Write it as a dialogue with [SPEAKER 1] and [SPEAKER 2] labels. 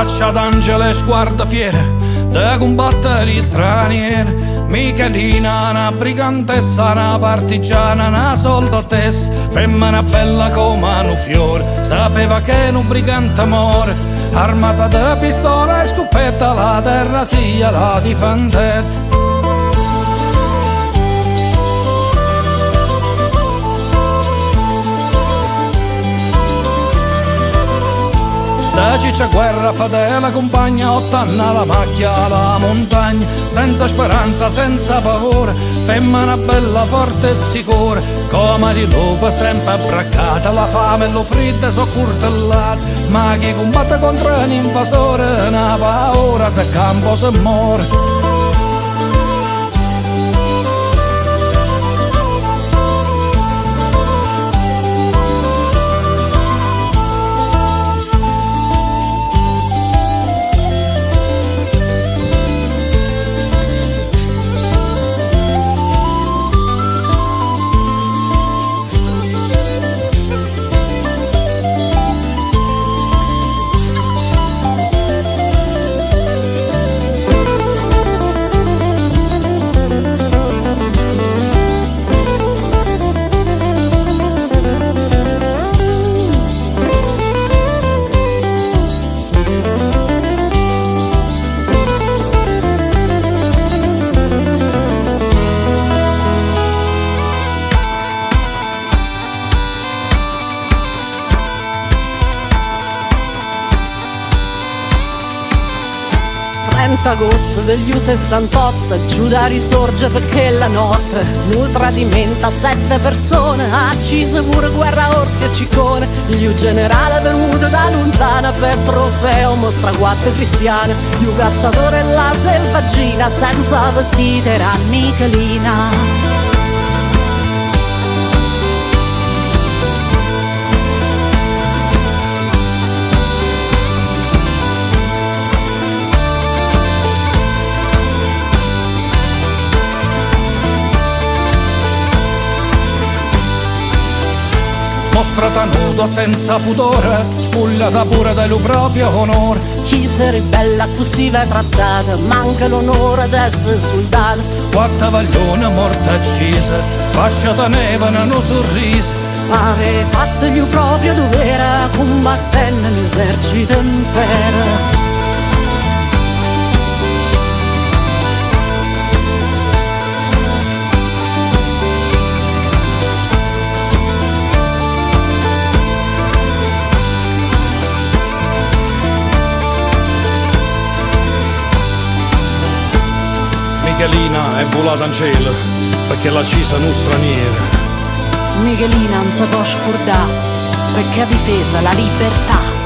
[SPEAKER 1] faccia d'angelo e sguardo fiere da combattere gli stranieri. Michelina, una brigantessa, una partigiana, una soldatessa, femmina bella come un fiore, sapeva che un brigante muore, armata da pistola e scoppetta, la terra sia la difendetta. Da ciccia guerra fedele compagna, 8 anni alla macchia alla montagna, senza speranza, senza paura, femmina bella, forte e sicura, come di lupo sempre abbraccata, la fame e lo freddo so curtellate, ma chi combatte contro un invasore, una paura se campo se muore.
[SPEAKER 2] Agosto degli U68, Giuda risorge perché la notte un tradimento a 7 persone, accise pure guerra orsi e ciccone, il generale venuto da lontana per trofeo mostra guatte cristiane, il cacciatore e la selvaggina senza vestiti era Michelina.
[SPEAKER 1] Mostrata nuda senza pudore, spugliata pure del proprio onore.
[SPEAKER 2] Chi si ribella così va trattata, manca l'onore d'essere soldato.
[SPEAKER 1] 4 vaglioni morte accese, faccia tenevano un sorriso.
[SPEAKER 2] Aveva fatto il proprio dovere, combattendo l'esercito impero.
[SPEAKER 1] Michelina è volata in cielo perché la cisa non straniera.
[SPEAKER 2] Michelina non si può scordare perché ha difesa la libertà.